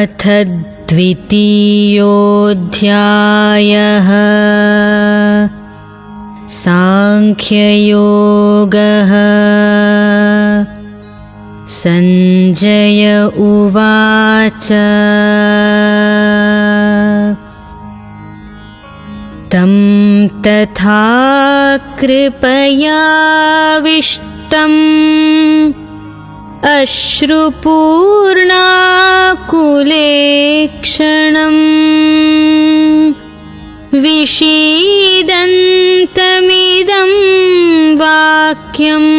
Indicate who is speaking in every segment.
Speaker 1: अथ द्वितीयोऽध्यायः सांख्ययोगः। संजय उवाच तं तथा कृपयाविष्टम् अश्रुपूर्णाकुलेक्षणम् विषीदन्तमिदं वाक्यम्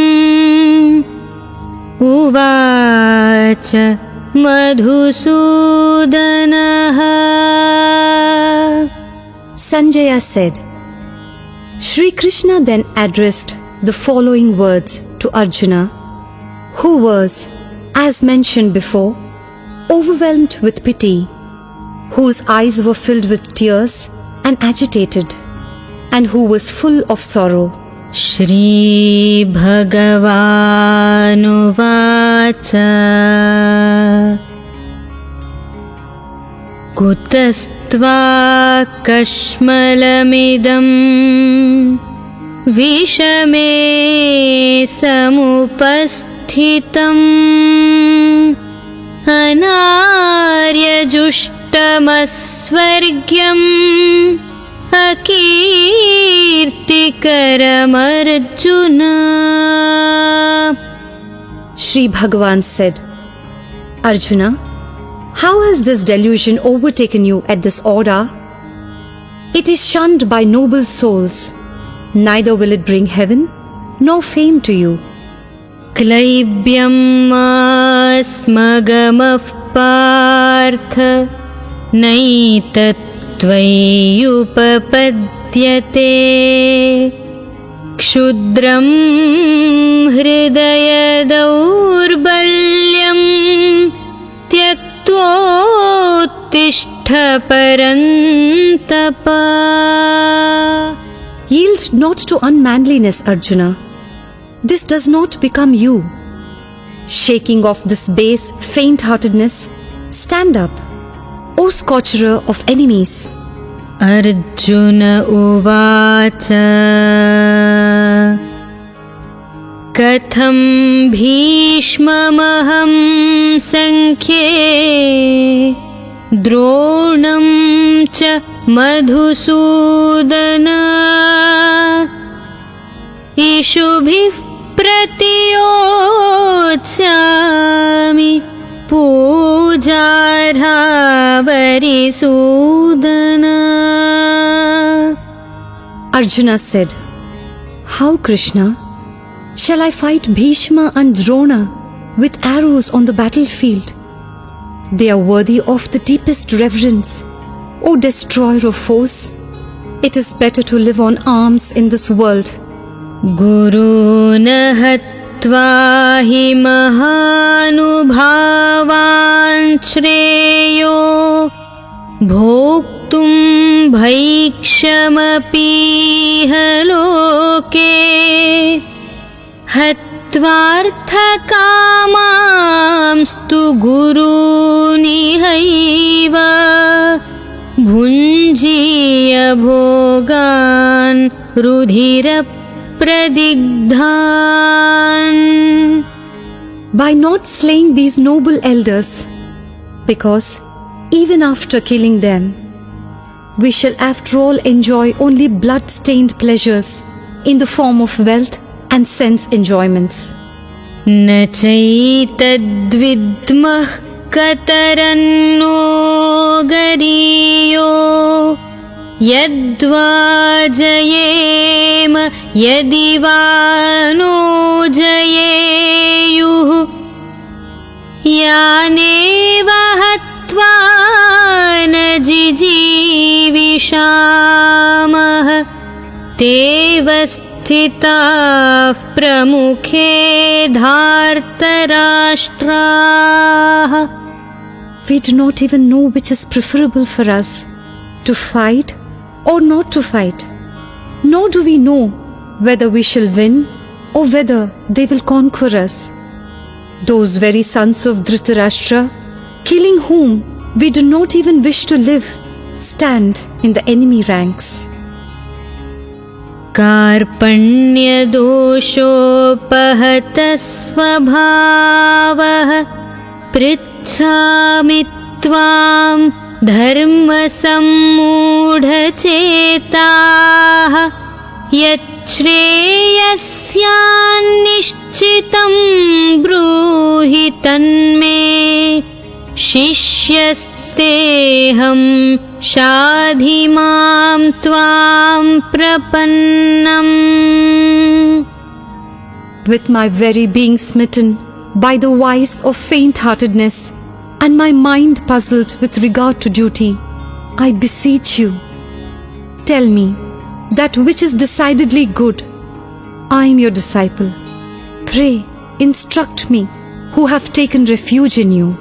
Speaker 1: उवाच मधुसूदनः।
Speaker 2: Sanjaya said, Shri Krishna then addressed the following words to Arjuna, who was, as mentioned before, overwhelmed with pity, whose eyes were filled with tears and agitated, and who was full of sorrow.
Speaker 1: Shri Bhagavanuvacha Kutastva kashmalamidam vishame samupasthitam anaryajuştamasvargyam akirtikaram-arjuna.
Speaker 2: Shri Bhagavan said, Arjuna, how has this delusion overtaken you at this odd hour? It is shunned by noble souls. Neither will it bring heaven nor fame to you.
Speaker 1: Klaibyam asmagamah partha naitattvayupapadyate kshudram hridaya daurbalyam tyaktvottishta parantapa.
Speaker 2: Yield not to unmanliness, Arjuna. This does not become you. Shaking off this base faint-heartedness, stand up, O scorcher of enemies.
Speaker 1: Arjuna uvacha katham bhishmamaham sankhye dronam cha madhusudana ishubhih pratiyotsami pujarha varisudana.
Speaker 2: Arjuna said, how, Krishna, shall I fight Bhishma and Drona with arrows on the battlefield? They are worthy of the deepest reverence. O destroyer of foes, it is better to live on alms in this world.
Speaker 1: Guruna hatva hi mahanubhavan shreyo bhoktum bhaikshamapih loke hatvarthakamamstu gurunihaiva bhunjiya bhogan rudhira pradigdhan.
Speaker 2: By not slaying these noble elders, because even after killing them, we shall after all enjoy only blood-stained pleasures in the form of wealth and sense enjoyments.
Speaker 1: Na chaitadvidmah kataranno gariyo yadva jayema yadivano jayeyuh yaneva hatva na jijivishamah tevasthitah pramukhe dhartarashtrah.
Speaker 2: We do not even know which is preferable for us, to fight or not to fight. Nor do we know whether we shall win or whether they will conquer us. Those very sons of Dhritarashtra, killing whom we do not even wish to live, stand in the enemy ranks.
Speaker 1: कार्पण्यदोषोपहतस्वभावः पृच्छामि त्वां धर्मसम्मूढचेताः यच्छ्रेयस्यान्निश्चितं ब्रूहि तन्मे शिष्यस्तेऽहं शाधि मां त्वां प्रपन्नम्.
Speaker 2: With my very being smitten by the vice of faint-heartedness and my mind puzzled with regard to duty, I beseech you, tell me that which is decidedly good. I am your disciple. Pray, instruct me, who have taken refuge in you.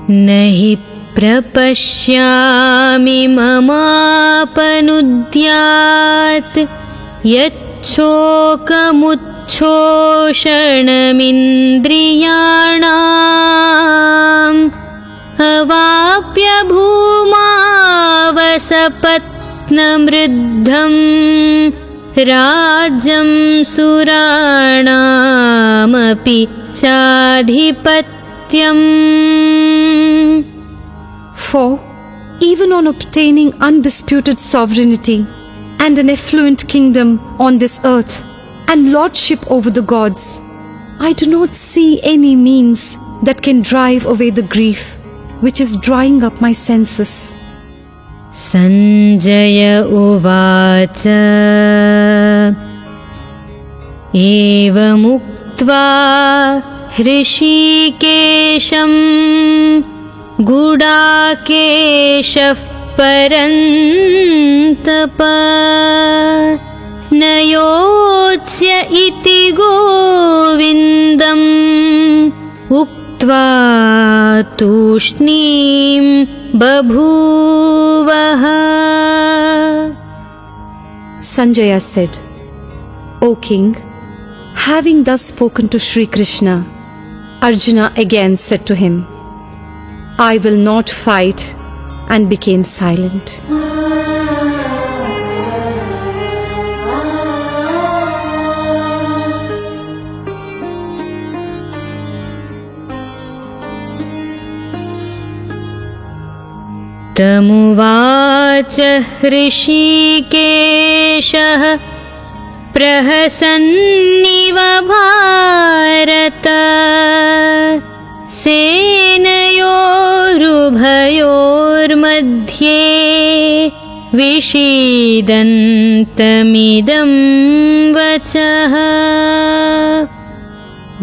Speaker 1: नहि प्रपश्यामि ममापनुद्यात् यच्छोकमुच्छोषणमिन्द्रियाणाम् अवाप्य भूमावसपत्नमृद्धं राज्यं सुराणामपि चाधिपत्यम्.
Speaker 2: For even on obtaining undisputed sovereignty and an affluent kingdom on this earth and lordship over the gods, I do not see any means that can drive away the grief which is drying up my senses.
Speaker 1: Sanjay uvacha evamuktva ऋषिकेशं गुडाकेशः परन्तप न योत्स्य इति गोविन्दम् उक्त्वा तूष्णीं बभूवः.
Speaker 2: Sanjaya said, O king, having thus spoken to Sri Krishna, Arjuna again said to him, I will not fight, and became silent.
Speaker 1: तमुवाच हृषीकेशः प्रहसन्निव भारत सेनयोरुभयोर्मध्ये विषीदन्तमिदं वचः.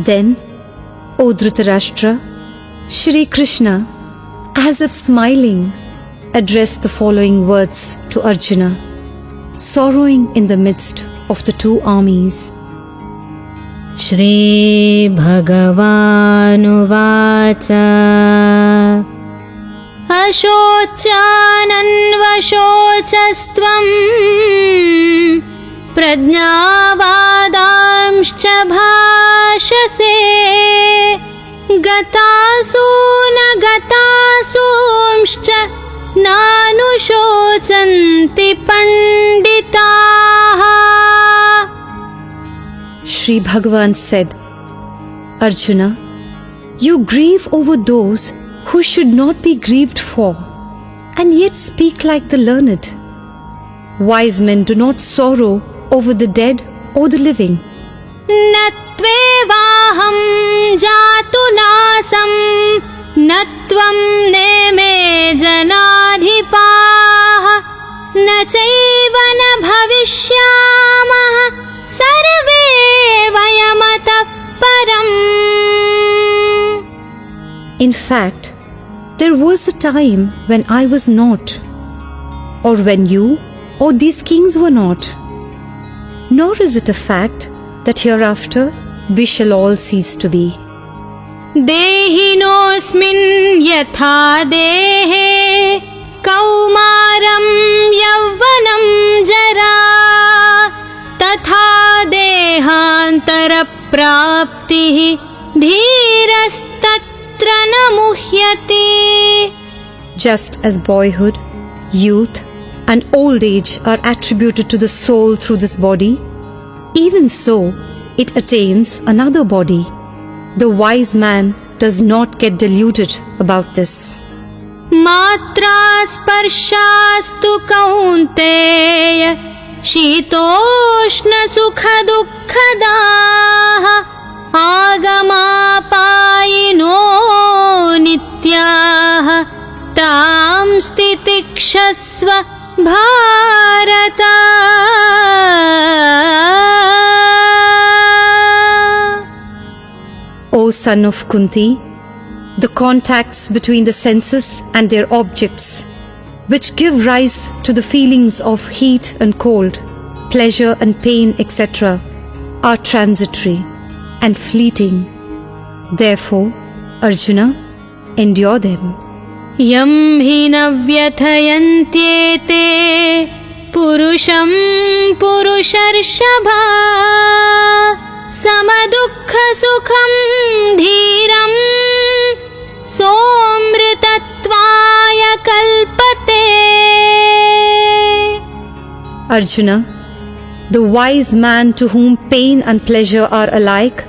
Speaker 2: Then, O Dhritarashtra, Shri Krishna, as if smiling, addressed the following words to Arjuna, sorrowing in the midst of the two armies.
Speaker 1: Shri Bhagavanuvāca अशोचानन्वशोचस्त्वं प्रज्ञावादांश्च भाषसे गतासु न गतासूंश्च नानुशोचन्ति पंडिताः.
Speaker 2: Shri Bhagavan said, Arjuna, you grieve over those who should not be grieved for, and yet speak like the learned. Wise men do not sorrow over the dead or the living.
Speaker 1: नत्वेवाहं जातुनासं नत्वं नेमे जनाधिपाः न चैव न भविष्यामः सर्वे वयमतः परम्.
Speaker 2: In fact, there was a time when I was not, or when you or these kings were not. Nor is it a fact that hereafter we shall all cease to be.
Speaker 1: देहिनोऽस्मिन् यथा देहे कौमारं यौवनं जरा तथा देहान्तरप्राप्तिः धीरस्तत्र न मुह्यति.
Speaker 2: Just as boyhood, youth, and old age are attributed to the soul through this body, even so it attains another body. The wise man does not get deluded about this.
Speaker 1: मात्रा स्पर्शास्तु कौन्तेय शीतोष्ण सुख दुःखदाः आगमापायिनो नित्याः तां स्थितिक्षस्व Bharata.
Speaker 2: O son of Kunti, the contacts between the senses and their objects, which give rise to the feelings of heat and cold, pleasure and pain, etc., are transitory and fleeting. Therefore, Arjuna, endure them.
Speaker 1: यं हि न व्यथयन्त्येते पुरुषं पुरुषर्षभा समदुःखसुखं धीरं सोऽमृतत्वाय कल्पते.
Speaker 2: Arjuna, the wise man to whom pain and pleasure are alike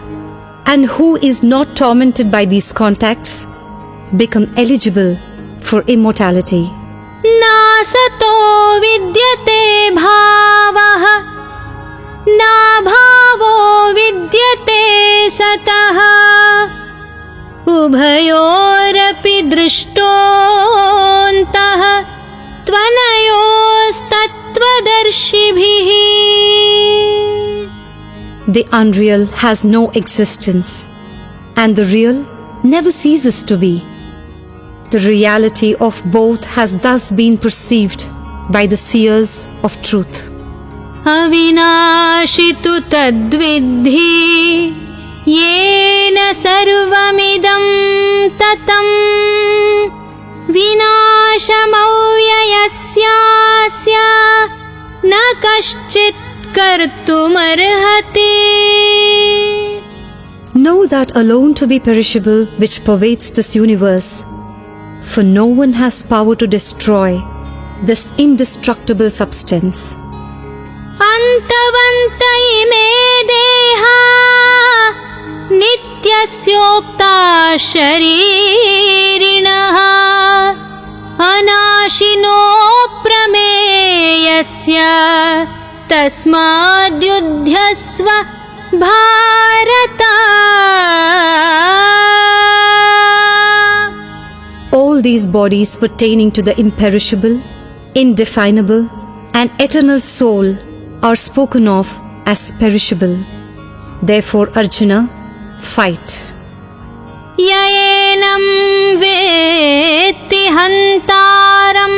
Speaker 2: and who is not tormented by these contacts become eligible for immortality.
Speaker 1: नासतो विद्यते भावः नाभावो विद्यते सतः उभयोरपि दृष्टोऽन्तः त्वनयोस्तत्त्वदर्शिभिः.
Speaker 2: The unreal has no existence and the real never ceases to be. The reality of both has thus been perceived by the seers of truth.
Speaker 1: अविनाशि तु तद्विद्धि येन सर्वमिदं ततं विनाशमव्ययस्यास्य न कश्चित् कर्तुमर्हति.
Speaker 2: Know that alone to be perishable which pervades this universe, for no one has power to destroy this indestructible substance.
Speaker 1: अन्तवन्त इमे देहा नित्यस्योक्ता शरीरिणः अनाशिनो प्रमेयस्य तस्माद्युध्यस्व Bharata.
Speaker 2: All these bodies pertaining to the imperishable, indefinable, and eternal soul are spoken of as perishable. Therefore, Arjuna, fight.
Speaker 1: ययेनं वेत्ति हन्तारं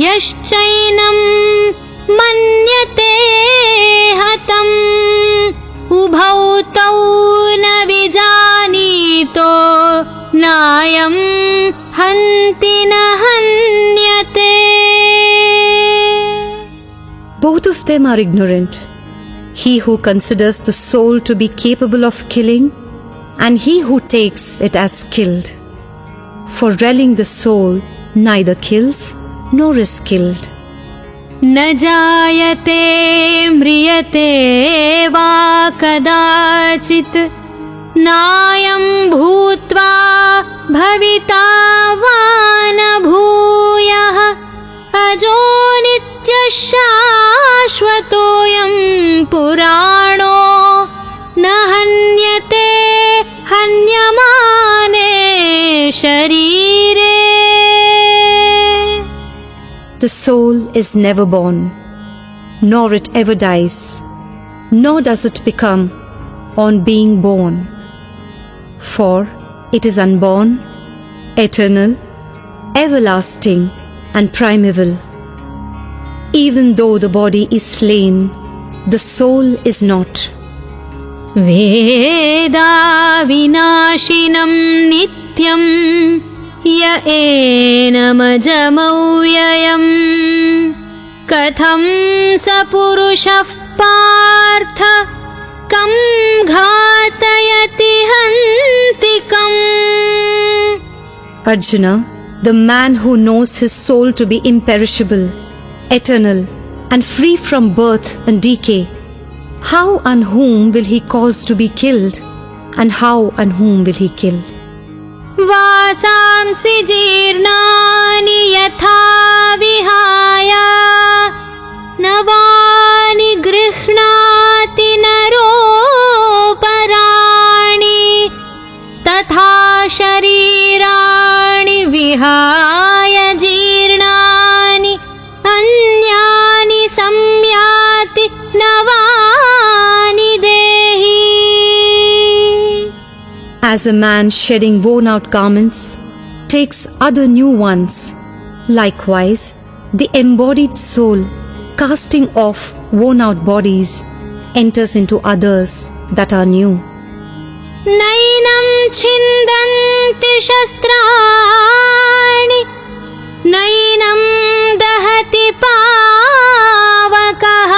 Speaker 1: यश्चैनं मन्यते हतम् उभौ तौ न विजानीतो नायं हन्ति न हन्यते.
Speaker 2: Both of them are ignorant. He who considers the soul to be capable of killing and he who takes it as killed. For rallying the soul neither kills nor is killed.
Speaker 1: न जायते म्रियते वा कदाचित् नायं भूत्वा भविता वा न भूयः अजो नित्यः शाश्वतोऽयं पुराणो न हन्यते हन्यमाने शरीरे.
Speaker 2: The soul is never born, nor it ever dies, nor does it become on being born. For it is unborn, eternal, everlasting, and primeval. Even though the body is slain, the soul is not.
Speaker 1: वेदा विनाशिनं नित्यं य एनमजमव्ययम् कथं स पुरुषः पार्थ कं घातयति हन्तिकम्.
Speaker 2: Arjuna, the man who knows his soul to be imperishable, eternal, and free from birth and decay, how and whom will he cause to be killed, and how and whom will he kill?
Speaker 1: वासांसि जीर्णानि यथा विहाय नवानि गृह्णाति नरोपराणि तथा शरीराणि विहाय जीर्णानि अन्यानि संयाति नवानि देहि.
Speaker 2: As a man shedding worn-out garments takes other new ones, likewise the embodied soul, casting off worn-out bodies, enters into others that are new.
Speaker 1: नैनं छिन्दन्ति शस्त्राणि नैनं दहति पावकः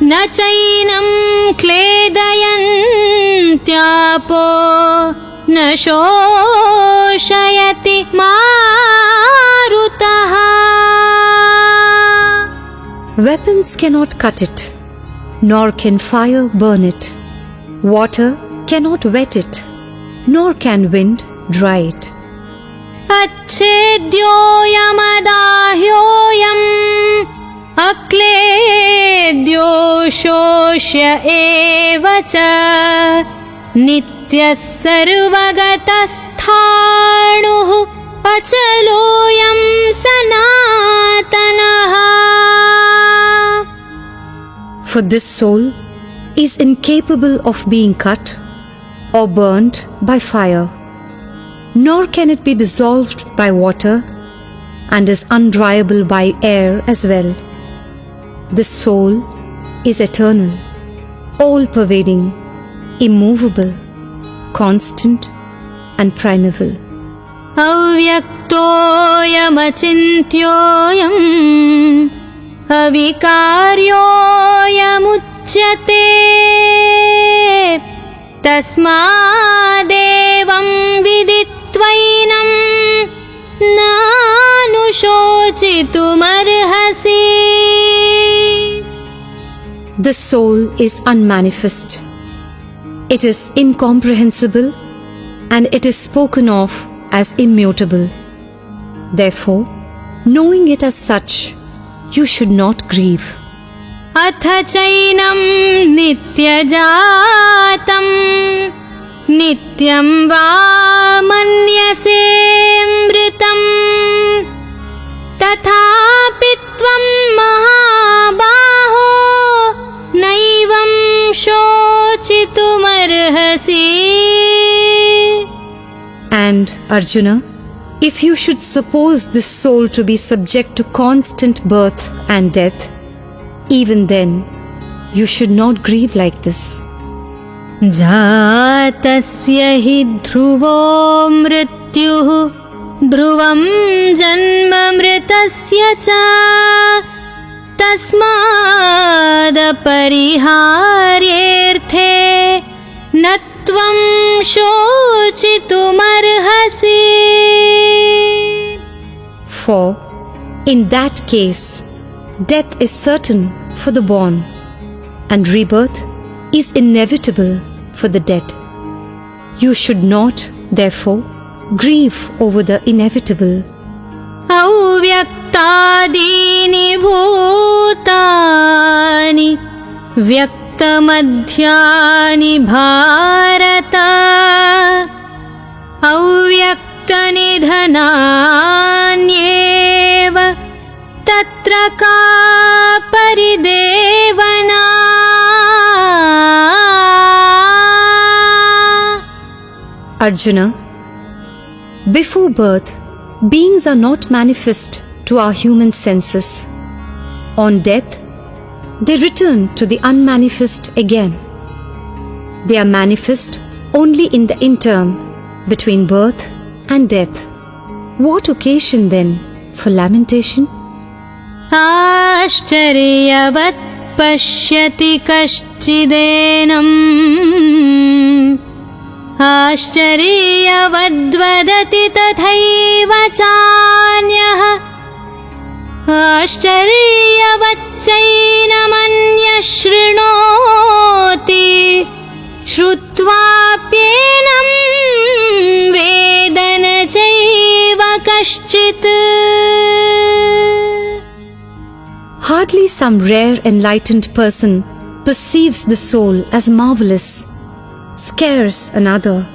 Speaker 1: न चैनं क्लेदयन्त्यापो न शोषयति मारुतः.
Speaker 2: Weapons cannot cut it, nor can fire burn it. Water cannot wet it, nor can wind dry it.
Speaker 1: अच्छेद्योऽयमदाह्योऽयम् अक्लेद्यो शोष्य एव च नित्यः सर्वगतस्थाणुः अचलोऽयं सनातनः.
Speaker 2: For this soul is incapable of being cut or burnt by fire, nor can it be dissolved by water, and is undryable by air as well. The soul is eternal, all-pervading, immovable, constant, and primeval.
Speaker 1: अव्यक्तोऽयमचिन्त्योऽयम् अविकार्योऽयमुच्यते तस्मादेवं विदित्वैनं नानुशोचितुमर्हसि.
Speaker 2: The soul is unmanifest. It is incomprehensible, and it is spoken of as immutable. Therefore, knowing it as such, you should not grieve.
Speaker 1: अथ चैनं नित्यजातं नित्यं वा मन्यसे मृतं तथापि त्वं महाबाहो नैवं शोचितुमर्हसि.
Speaker 2: And Arjuna, if you should suppose this soul to be subject to constant birth and death, even then you should not grieve like this.
Speaker 1: जातस्य हि ध्रुवो मृत्युः ध्रुवं जन्म मृतस्य च तस्मादपरिहार्येऽर्थे न त्वं शोचितुमर्हसि.
Speaker 2: For in that case, death is certain for the born, and rebirth is inevitable for the dead. You should not, therefore, grieve over the inevitable.
Speaker 1: अव्यक्तादीनि भूतानि व्यक्तमध्यानि भारत अव्यक्तनिधनान्येव तत्र का परिदेवना.
Speaker 2: Arjuna, before birth, beings are not manifest to our human senses. On death, they return to the unmanifest again. They are manifest only in the interim between birth and death. What occasion then for lamentation?
Speaker 1: आश्चर्यवत् पश्यति कश्चिदेनम् आश्चर्यवद्वदति तथैव चान्यः आश्चर्यवच्चैनमन्यः शृणोति श्रुत्वाप्येनं वेद न चैव कश्चित्.
Speaker 2: Hardly some rare enlightened person perceives the soul as marvelous, scarce another,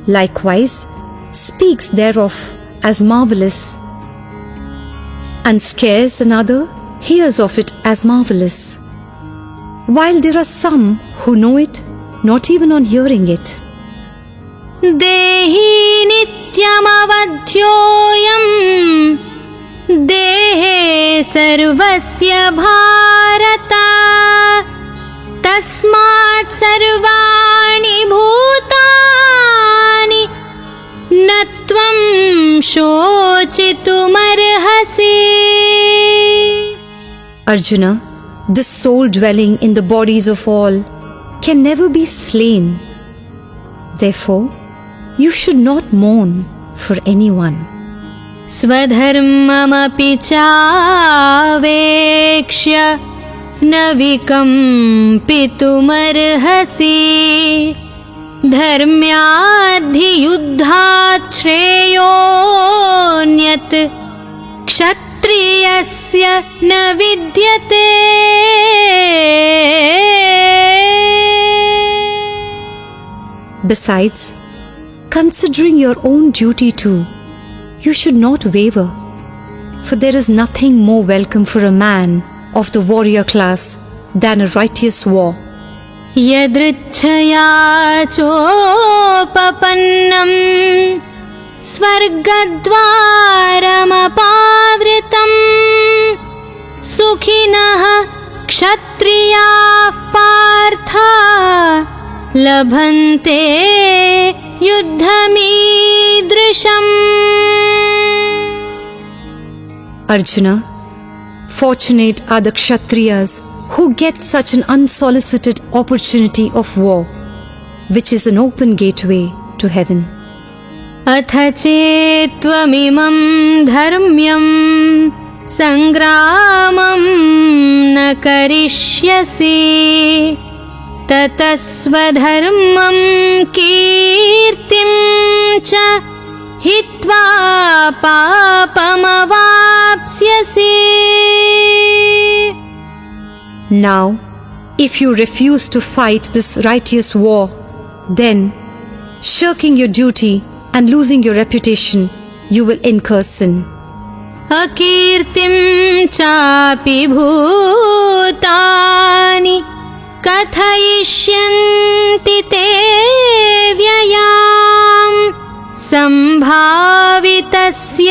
Speaker 2: likewise speaks thereof as marvelous, and scarce another hears of it as marvelous, while there are some who know it not even on hearing it.
Speaker 1: देहि नित्यमवध्योऽयं देहे सर्वस्य भारत तस्मात् सर्वाणि भूतानि न त्वं शोचितुमर्हसि.
Speaker 2: Arjuna, this soul dwelling in the bodies of all can never be slain. Therefore, you should not mourn for anyone.
Speaker 1: स्वधर्ममपि चावेक्ष्य न विकम्पितुमर्हसि धर्म्याद्धियुद्धात् श्रेयोऽन्यत् क्षत्रियस्य न विद्यते.
Speaker 2: Besides, considering your own duty too, you should not waver, for there is nothing more welcome for a man of the warrior class than a righteous war.
Speaker 1: यदृच्छया चोपपन्नं स्वर्गद्वारमपावृतं सुखिनः क्षत्रियाः पार्थ लभन्ते युद्धमीदृशम्.
Speaker 2: Arjuna, fortunate are the Kshatriyas who get such an unsolicited opportunity of war, which is an open gateway to heaven.
Speaker 1: अथ चेत्त्वमिमं धर्म्यं सङ्ग्रामं न करिष्यसि ततः स्वधर्मं कीर्तिं च हित्वा पापमवाप्स्यसि.
Speaker 2: Now, if you refuse to fight this righteous war, then, shirking your duty and losing your reputation, you will incur sin.
Speaker 1: अकीर्तिं चापि भूतानि कथयिष्यन्ति ते व्ययाम् सम्भावितस्य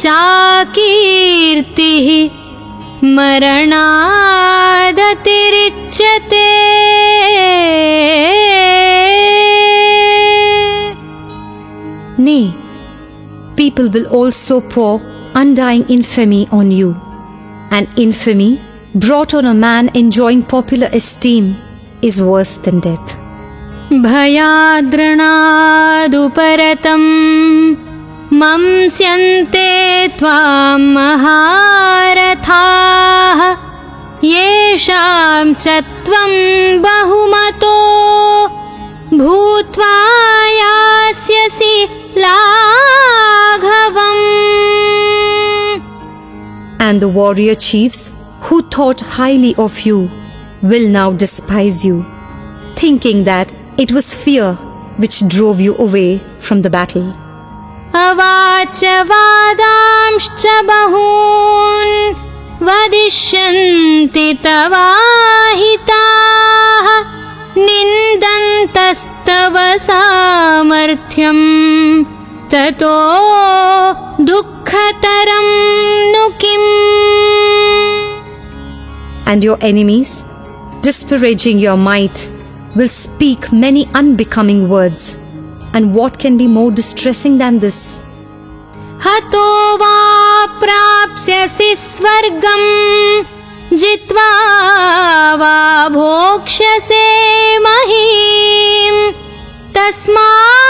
Speaker 1: चाकीर्तिः मरणादतिरिच्यते.
Speaker 2: Nay, people will also pour undying infamy on you, and infamy brought on a man enjoying popular esteem is worse than death.
Speaker 1: भयाद्रणादुपरतं मंस्यन्ते त्वां महारथाः येषां च त्वं बहुमतो भूत्वा यास्यसि लाघवम्.
Speaker 2: And the warrior chiefs who thought highly of you will now despise you, thinking that it was fear which drove you away from the battle.
Speaker 1: अवाच वादांश्च बहून् वदिष्यन्ति तवाहिताः निन्दन्तस्तव सामर्थ्यं ततो दुःखतरं नु किम्.
Speaker 2: And your enemies, disparaging your might, will speak many unbecoming words. And what can be more distressing than this?
Speaker 1: हतो वा प्राप्स्यसि स्वर्गं जित्वा वा भोक्ष्यसे महीम् तस्मात्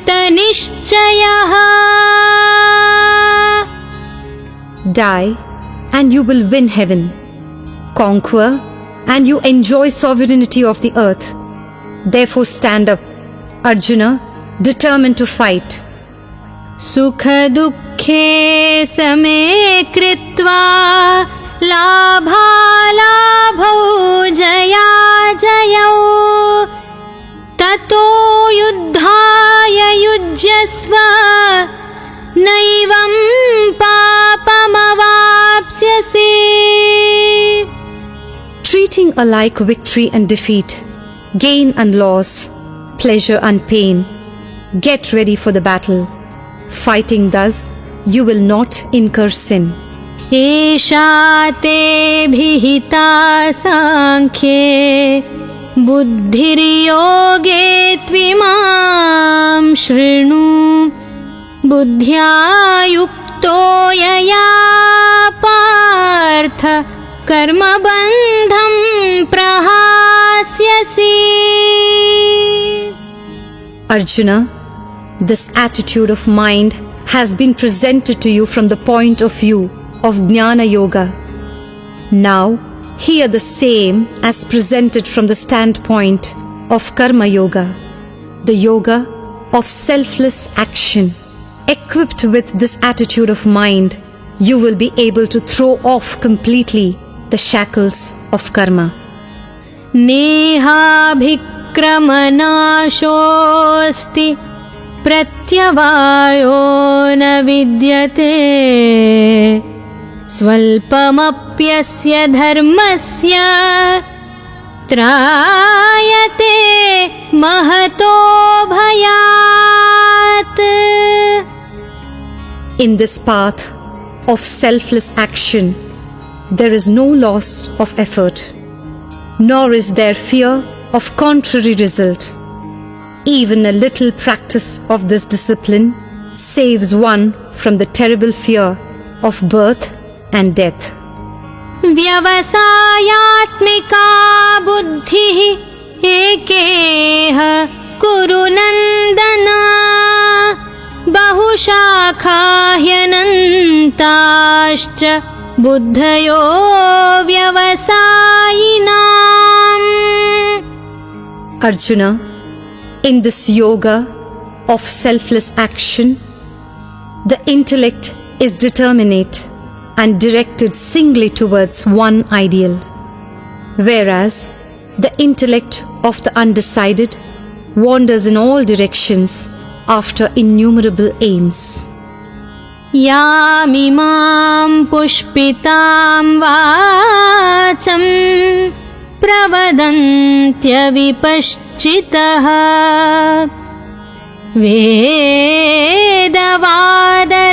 Speaker 1: कृतनिश्चयः।
Speaker 2: Die and you will win heaven. Conquer and you enjoy sovereignty of the earth. Therefore stand up, Arjuna, determined to fight.
Speaker 1: सुख दुःखे समे कृत्वा लाभालाभौ जयाजयौ ततो युद्धाय युज्यस्व नैवं पापमवाप्स्यसि।
Speaker 2: Treating alike victory and defeat, gain and loss, pleasure and pain, get ready for the battle. Fighting thus, you will not incur sin.
Speaker 1: एषा ते भिहिता सांख्ये बुद्धिर्योगे त्विमां शृणु। बुद्ध्या युक्तो यया पार्थ कर्मबन्धं प्रहास्यसि।
Speaker 2: Arjuna, this attitude of mind has been presented to you from the point of view of Jnana Yoga. Now, hear the same as presented from the standpoint of Karma Yoga, the yoga of selfless action. Equipped with this attitude of mind, you will be able to throw off completely the shackles of karma.
Speaker 1: नेहाभिक्रमनाशोऽस्ति प्रत्यवायो न विद्यते स्वल्पमप्यस्य धर्मस्य त्रायते महतो भयात्।
Speaker 2: In this path of selfless action, there is no loss of effort, nor is there fear of contrary result. Even a little practice of this discipline saves one from the terrible fear of birth and death.
Speaker 1: व्यवसायात्मिका बुद्धिः एकेह कुरु नन्दन बहुशाखा ह्यनन्ताश्च बुद्धयो व्यवसायिनाम्।
Speaker 2: Arjuna, in this yoga of selfless action, the intellect is determinate and directed singly towards one ideal, whereas the intellect of the undecided wanders in all directions after innumerable aims.
Speaker 1: यामिमां पुष्पितां वाचं प्रवदन्त्यविपश्चितः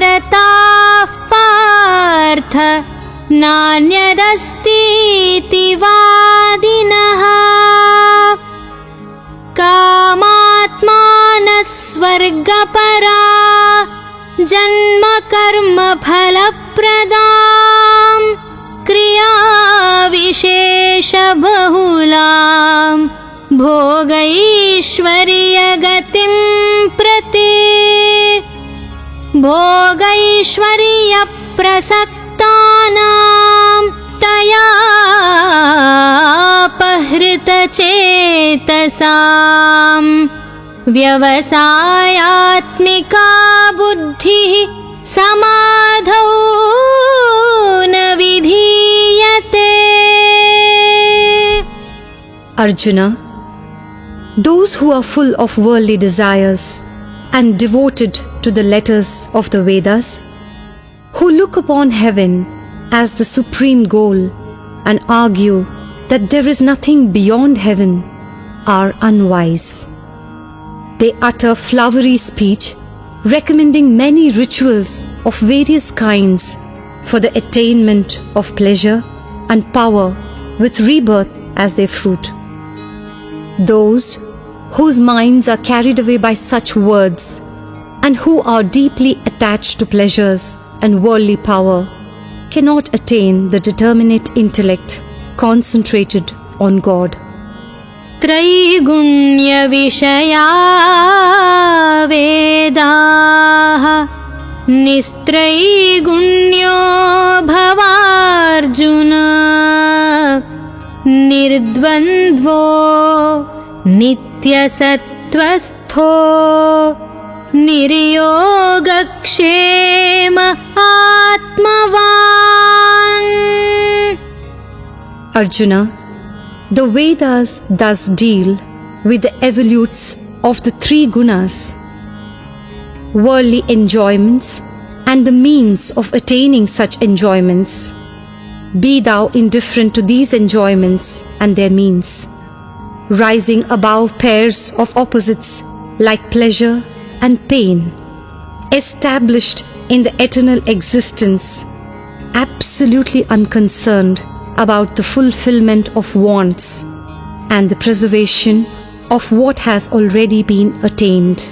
Speaker 1: वेदवादरताः पार्थ नान्यदस्तीति वादिनः कामात्मानः स्वर्गपरा जन्म कर्म फलप्रदां क्रियाविशेष बहुलां भोगैश्वर्यगतिं प्रति भोगैश्वर्यप्रसक्तानां तयापहृतचेतसाम् व्यवसायात्मिका बुद्धिः समाधौ न विधीयते।
Speaker 2: Arjuna, those who are full of worldly desires and devoted to the letters of the Vedas, who look upon heaven as the supreme goal and argue that there is nothing beyond heaven, are unwise. They utter flowery speech, recommending many rituals of various kinds for the attainment of pleasure and power with rebirth as their fruit. Those whose minds are carried away by such words and who are deeply attached to pleasures and worldly power cannot attain the determinate intellect concentrated on God.
Speaker 1: त्रैगुण्यविषया वेदा निस्त्रैगुण्यो भवार्जुन निर्द्वन्द्वो नित्यसत्त्वस्थो निर्योगक्षेम आत्मवान्.
Speaker 2: Arjuna, the Vedas thus deal with the evolutes of the three gunas, worldly enjoyments and the means of attaining such enjoyments. Be thou indifferent to these enjoyments and their means, rising above pairs of opposites like pleasure and pain, established in the eternal existence, absolutely unconcerned about the fulfillment of wants and the preservation of what has already been attained.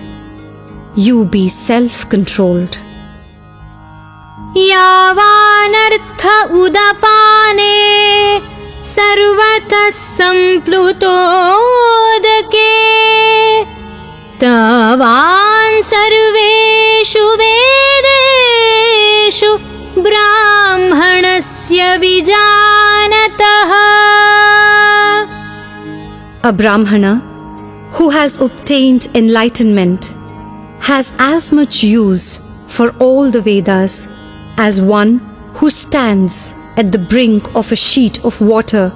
Speaker 2: You be self-controlled.
Speaker 1: यावानर्थ उदपाने सर्वतः सम्प्लुतोदके तावान् सर्वेषु वेदेषु ब्राह्मणस्य विजानतः.
Speaker 2: A Brahmana who has obtained enlightenment has as much use for all the Vedas as one who stands at the brink of a sheet of water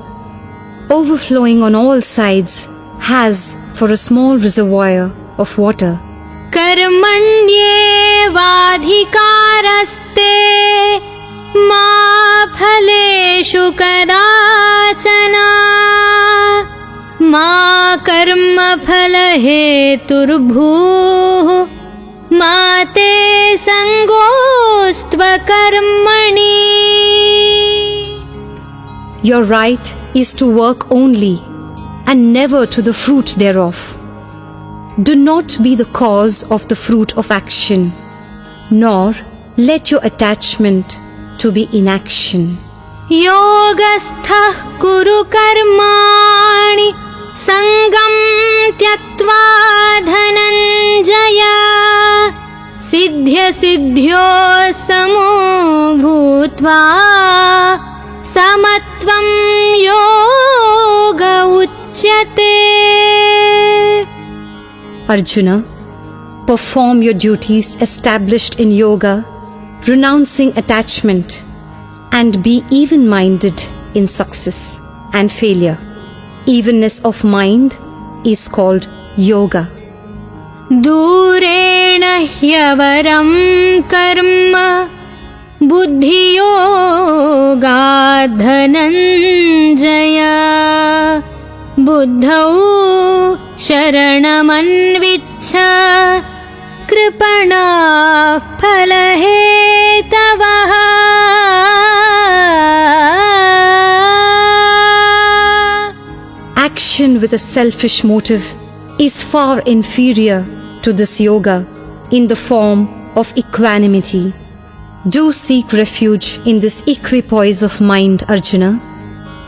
Speaker 2: overflowing on all sides has for a small reservoir of water.
Speaker 1: कर्मण्येवाधिकारस्ते मा फलेषु कदाचन मा कर्मफलहेतुर्भूः मा ते सङ्गोऽस्त्वकर्मणि.
Speaker 2: Your right is to work only and never to the fruit thereof. Do not be the cause of the fruit of action, nor let your attachment to be inaction.
Speaker 1: योगस्थः कुरु कर्माणि सङ्गं त्यक्त्वा धनञ्जय सिद्ध्यसिद्ध्यो समो भूत्वा समत्वं योग उच्यते.
Speaker 2: Arjuna, perform your duties established in yoga, renouncing attachment, and be even-minded in success and failure. Evenness of mind is called yoga.
Speaker 1: दूरेण ह्यवरं कर्म बुद्धियोगात् धनञ्जय बुद्धौ शरणमन्विच्छ कृपणाः फलहेतवः.
Speaker 2: Action with a selfish motive is far inferior to this yoga in the form of equanimity. Do seek refuge in this equipoise of mind, Arjuna,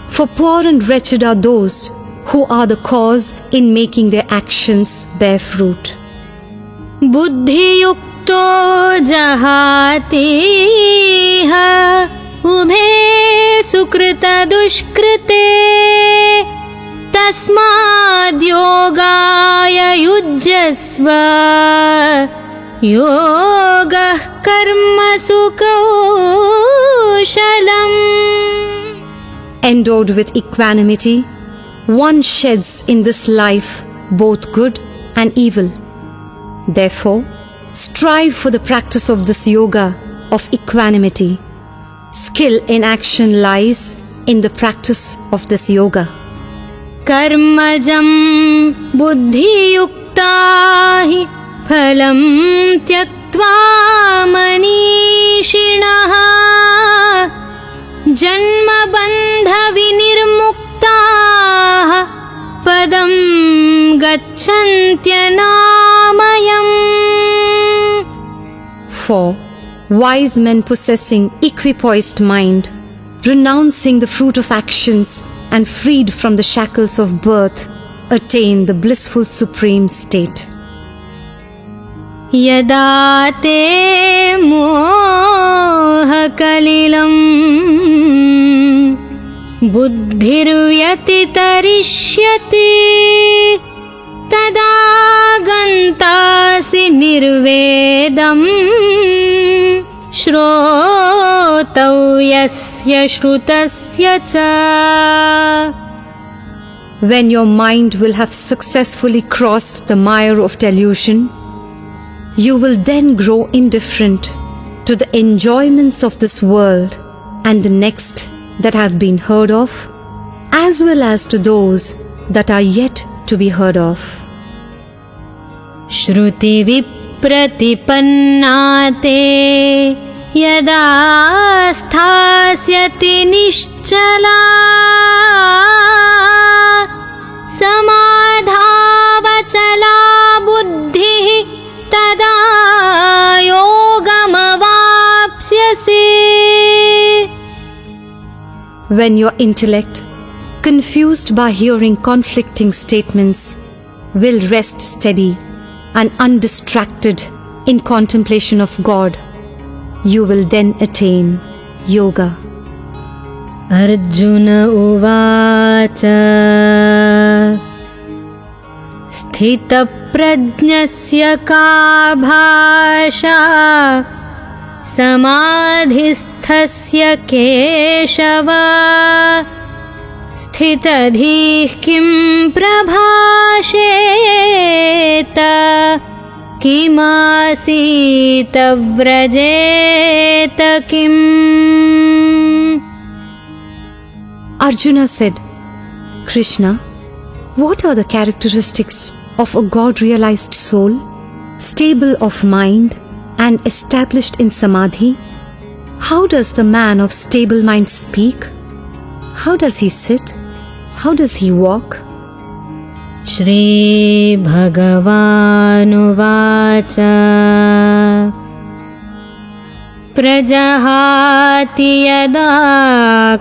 Speaker 2: for poor and wretched are those who are the cause in making their actions bear fruit.
Speaker 1: बुद्धियुक्तो जहातीह उभे सुकृतदुष्कृते तस्माद्योगाय युज्यस्व योगः कर्मसु कौशलम्.
Speaker 2: Endowed with equanimity, one sheds in this life both good and evil. Therefore, strive for the practice of this yoga of equanimity. Skill in action lies in the practice of this yoga.
Speaker 1: कर्मजं बुद्धियुक्ता हि फलं त्यक्त्वा मनीषिणः जन्मबन्धविनिर्मुक्ताः पदं गच्छन्त्यनामयम्.
Speaker 2: For wise men possessing equipoised mind, renouncing the fruit of actions and freed from the shackles of birth, attain the blissful supreme state.
Speaker 1: यदा ते मोहकलिलं बुद्धिर्व्यतितरिष्यति तदा गन्तासि निर्वेदम् श्रोतव्यस्य श्रुतस्य च.
Speaker 2: When your mind will have successfully crossed the mire of delusion, you will then grow indifferent to the enjoyments of this world and the next that have been heard of, as well as to those that are yet to be heard of.
Speaker 1: श्रुति विप्रतिपन्ना ते यदा स्थास्यति निश्चला समाधावचला बुद्धिः तदा योगमवाप्स्यसि.
Speaker 2: When your intellect, confused by hearing conflicting statements, will rest steady and undistracted in contemplation of God, you will then attain yoga.
Speaker 1: Arjuna उवाच स्थितप्रज्ञस्य का भाषा समाधिस्थस्य केशव स्थितधीः किं प्रभाषेत किमासीत व्रजेत किम्.
Speaker 2: Arjuna said, Krishna, what are the characteristics of a God-realized soul, stable of mind and established in samadhi? How does the man of stable mind speak? How does he sit? How does he walk?
Speaker 1: Shri भगवानुवाच प्रजहाति यदा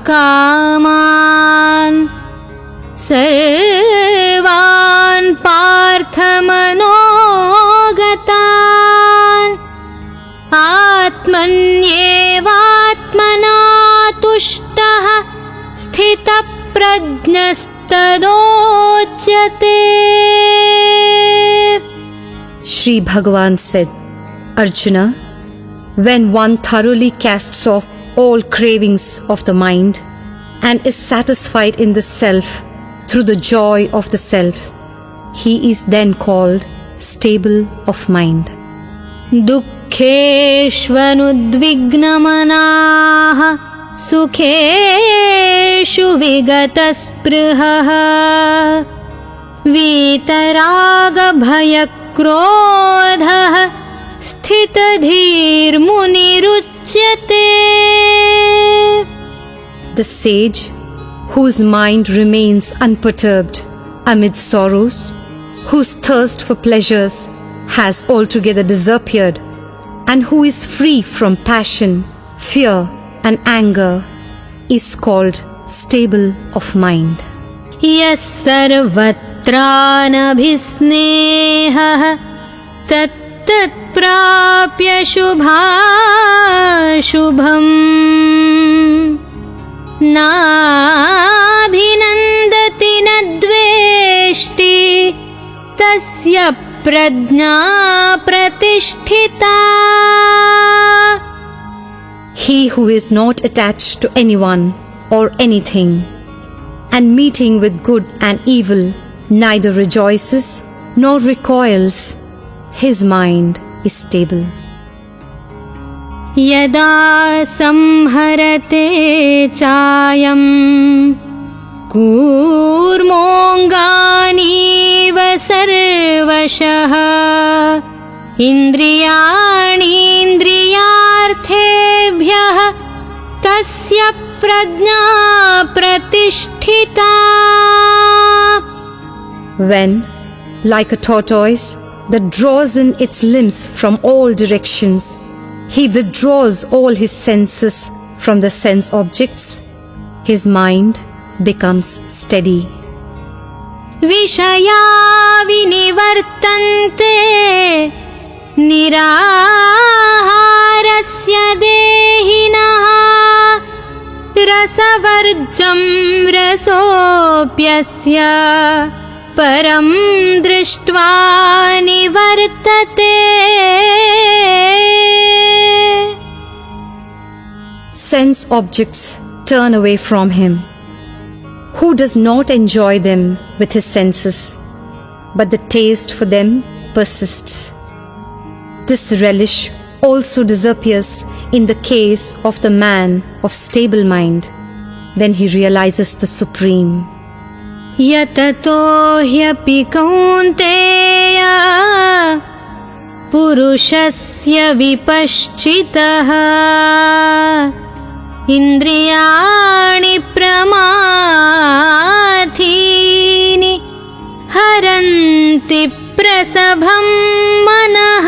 Speaker 1: कामान् सर्वान् पार्थमनोगतान् आत्मन्येवात्मना तुष्टः स्थितप्रज्ञस्तदोच्यते.
Speaker 2: Shri Bhagavan said, Arjuna, when one thoroughly casts off all cravings of the mind and is satisfied in the self through the joy of the self, he is then called stable of mind.
Speaker 1: दुःखेष्वनुद्विग्नमनाः सुखेषु विगतस्पृहः वीतरागभयक्रोधः स्थितधीर्मुनिरुच्यते.
Speaker 2: The sage, whose mind remains unperturbed amid sorrows, whose thirst for pleasures has altogether disappeared, and who is free from passion, fear, and anger, is called stable of mind.
Speaker 1: यः सर्वत्रानभिस्नेहः तत्तत्प्राप्य शुभाशुभम् नाभिनन्दति न द्वेष्टि तस्य प्रज्ञा प्रतिष्ठिता.
Speaker 2: He who is not attached to anyone or anything, and meeting with good and evil neither rejoices nor recoils, his mind is stable.
Speaker 1: यदा संहरते चायं कूर्मोऽङ्गानीव सर्वशः इन्द्रियाणीन्द्रियार्थेभ्यः तस्य प्रज्ञा प्रतिष्ठिता.
Speaker 2: When, like a tortoise that draws in its limbs from all directions, he withdraws all his senses from the sense objects, his mind becomes steady.
Speaker 1: विषया विनिवर्तन्ते निराशीर्षामृततृप्ताः रसवर्जं रसोऽप्यस्य परं दृष्ट्वा निवर्तते।
Speaker 2: Sense objects turn away from him. Who does not enjoy them with his senses, but the taste for them persists. This relish also disappears in the case of the man of stable mind when he realizes the Supreme.
Speaker 1: यततो ह्यपि कौन्तेय पुरुषस्य विपश्चितः इन्द्रियाणि प्रमाथीनि हरन्ति प्रसभं मनः।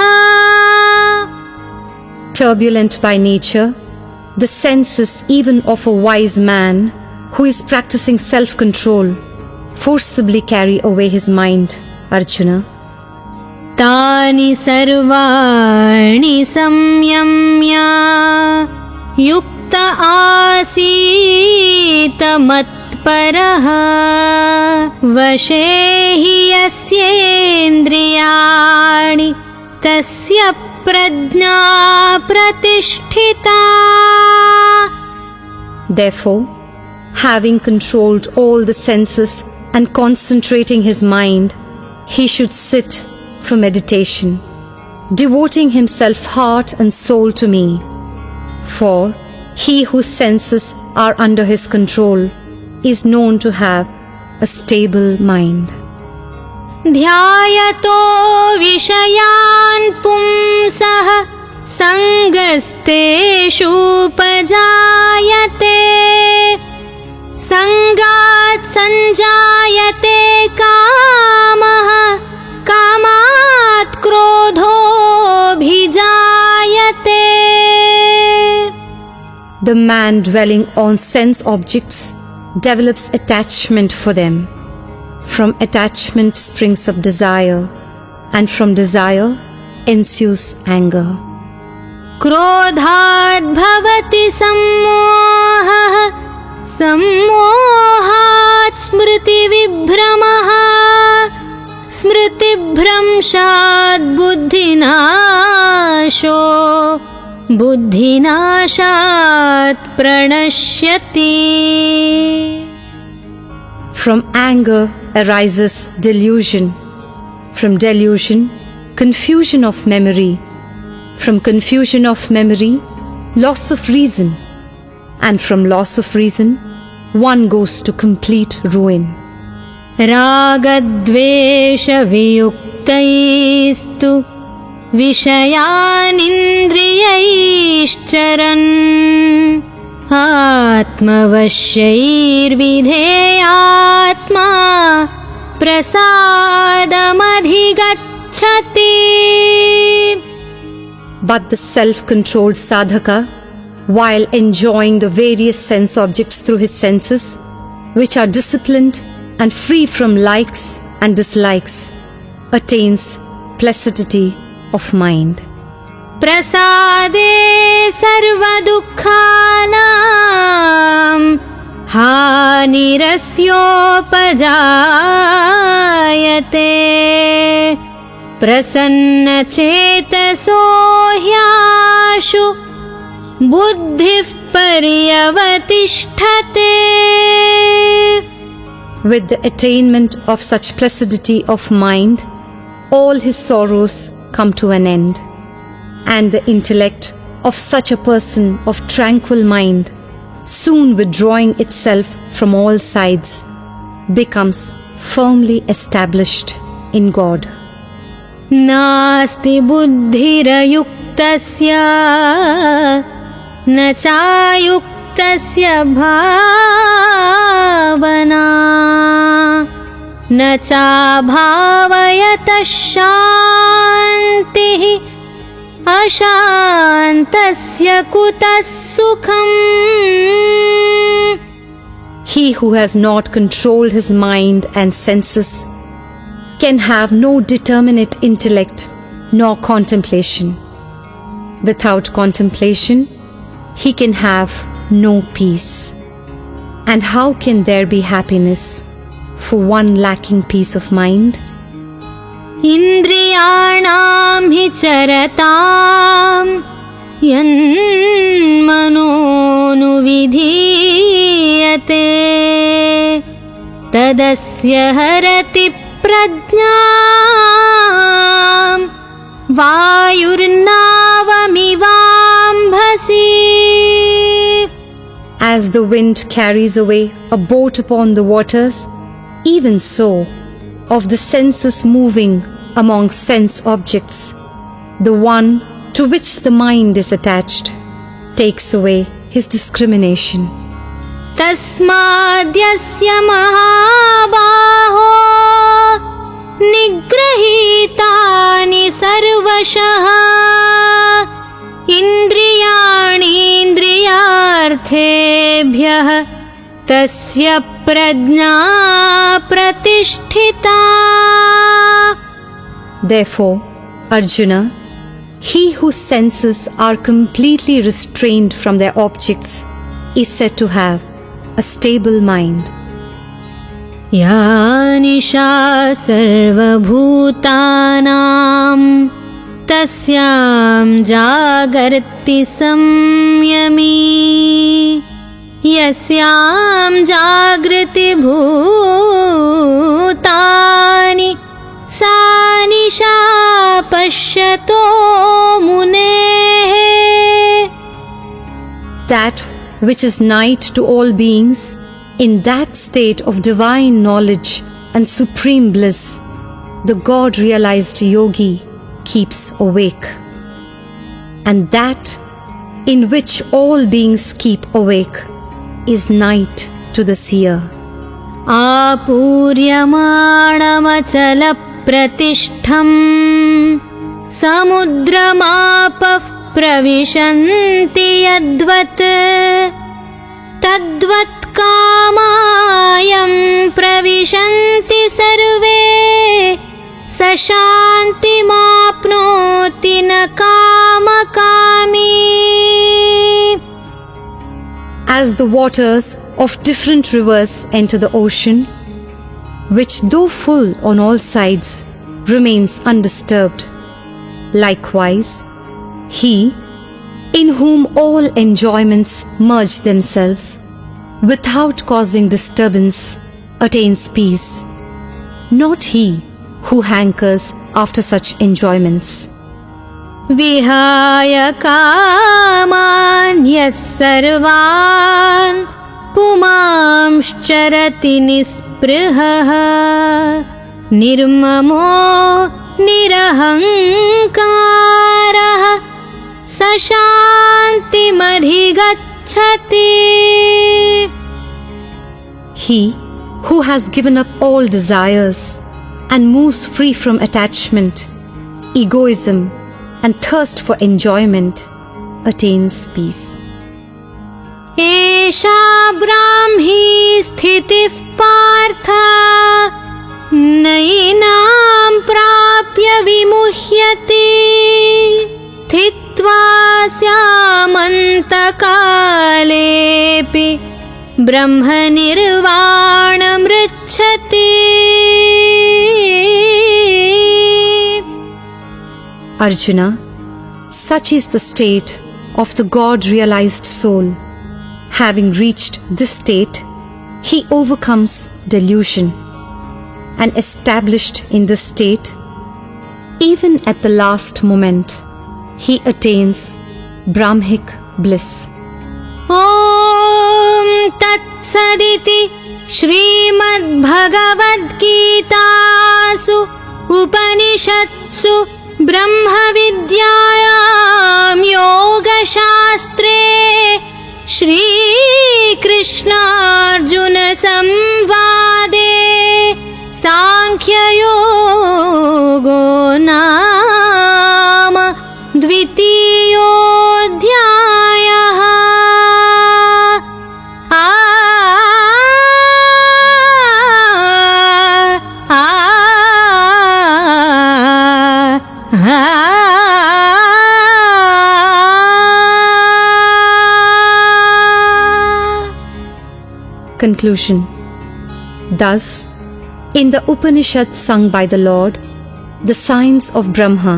Speaker 2: Turbulent by nature, the senses even of a wise man who is practicing self-control forcibly carry away his mind, Arjuna.
Speaker 1: तानि सर्वाणि संयम्य युक्त आसीत मत्परः वशे हि यस्येन्द्रियाणि तस्य प्रज्ञा प्रतिष्ठिता।
Speaker 2: Therefore, having controlled all the senses and concentrating his mind, he should sit for meditation, devoting himself heart and soul to me. For he whose senses are under his control is known to have a stable mind.
Speaker 1: ध्यायतो विषयान् पुंसः सङ्गस्तेषूपजायते सङ्गात् सञ्जायते कामः कामात् क्रोधोऽभिजायते।
Speaker 2: The man dwelling on sense objects develops attachment for them. From attachment springs up desire, and from desire ensues anger.
Speaker 1: क्रोधात् भवति सम्मोहः सम्मोहात् स्मृतिविभ्रमः स्मृतिभ्रंशात् बुद्धिनाशो बुद्धिनाशात् प्रणश्यति।
Speaker 2: From anger arises delusion. From delusion, confusion of memory. From confusion of memory, loss of reason. And from loss of reason, one goes to complete ruin.
Speaker 1: रागद्वेषवियुक्तैस्तु विषयानिन्द्रियैश्चरन् आत्मवश्यैर्विधेयात्मा प्रसादमधिगच्छति।
Speaker 2: But the self-controlled sadhaka, while enjoying the various sense objects through his senses, which are disciplined and free from likes and dislikes, attains placidity of mind.
Speaker 1: प्रसादे सर्वदुःखानां हानिरस्योपजायते प्रसन्नचेतसो ह्याशु बुद्धिः पर्यवतिष्ठते।
Speaker 2: With the attainment of such placidity of mind, all his sorrows come to an end, and the intellect of such a person of tranquil mind, soon withdrawing itself from all sides, becomes firmly established in God.
Speaker 1: नास्ति बुद्धिरयुक्तस्य न चायुक्तस्य भावना न चाभावयतः शान्तिः अशान्तस्य कुतः सुखम्।
Speaker 2: He who has not controlled his mind and senses can have no determinate intellect nor contemplation. Without contemplation, he can have no peace. And how can there be happiness for one lacking peace of mind?
Speaker 1: इन्द्रियाणां हि चरतां यन्मनोनुविधीयते तदस्य हरति प्रज्ञां वायुर्नावमिवाम्भसि.
Speaker 2: As the wind carries away a boat upon the waters, even so, of the senses moving among sense objects, the one to which the mind is attached takes away his discrimination.
Speaker 1: तस्माद्यस्य महाबाहो निगृहीतानि सर्वशः इन्द्रियाणीन्द्रियार्थेभ्यः तस्य प्रज्ञा प्रतिष्ठिता.
Speaker 2: Therefore, Arjuna, he whose senses are completely restrained from their objects is said to have a stable mind.
Speaker 1: या निशा सर्वभूतानां तस्यां जागर्ति संयमी. यस्यां जागृति भूतानि सा निशा पश्यतो मुनेः.
Speaker 2: That which is night to all beings, in that state of divine knowledge and supreme bliss, the God-realized yogi keeps awake. And that in which all beings keep awake is night to the seer.
Speaker 1: आपूर्यमाणमचलप्रतिष्ठम् समुद्रमापः प्रविशन्ति यद्वत् तद्वत् कामायं प्रविशन्ति सर्वे स शान्तिमाप्नोति न कामकामी.
Speaker 2: As the waters of different rivers enter the ocean, which though full on all sides remains undisturbed, likewise he in whom all enjoyments merge themselves without causing disturbance attains peace, not he who hankers after such enjoyments.
Speaker 1: विहाय कामान् यः सर्वान् पुमांश्चरति निःस्पृहः निर्ममो निरहङ्कारः स शान्तिमधिगच्छति.
Speaker 2: He who has given up all desires and moves free from attachment, egoism, and thirst for enjoyment attains peace.
Speaker 1: एषा ब्राह्मी स्थितिः पार्थ नयिनां प्राप्य विमुह्यति स्थित्वा स्यामन्तकालेऽपि ब्रह्मनिर्वाणमृच्छति.
Speaker 2: Arjuna, such is the state of the God-realized soul. Having reached this state, he overcomes delusion, and established in this state, even at the last moment, he attains Brahmic bliss.
Speaker 1: ॐ तत्सदिति श्रीमद्भगवद्गीतासु उपनिषत्सु ब्रह्मविद्यायां योगशास्त्रे श्रीकृष्णार्जुनसंवादे सांख्ययोगो नाम द्वितीयोऽध्यायः.
Speaker 2: conclusion. Thus, in the Upanishad sung by the Lord, the science of Brahma,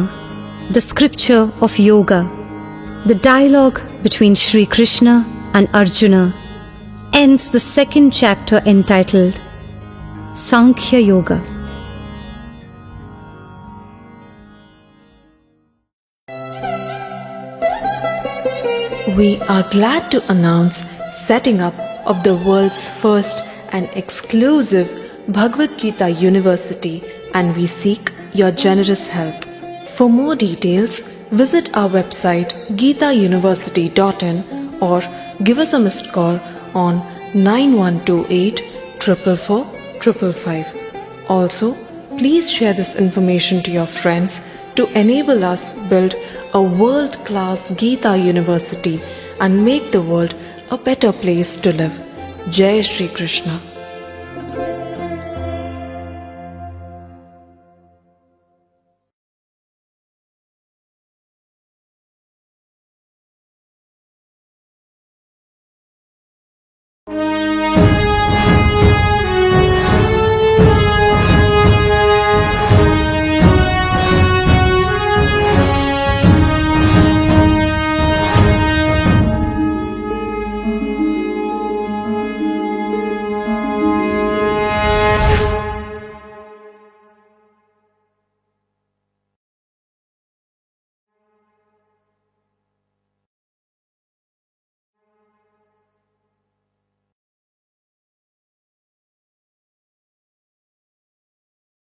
Speaker 2: the scripture of yoga, the dialogue between Sri Krishna and Arjuna ends the second chapter entitled Sankhya Yoga.
Speaker 3: We are glad to announce setting up of the world's first and exclusive Bhagavad Gita University, and we seek your generous help. For more details, visit our website geetauniversity.in or give us a missed call on 9128 444 555. Also, please share this information to your friends to enable us build a world-class Gita University and make the world a better place to live. Jai Shri Krishna.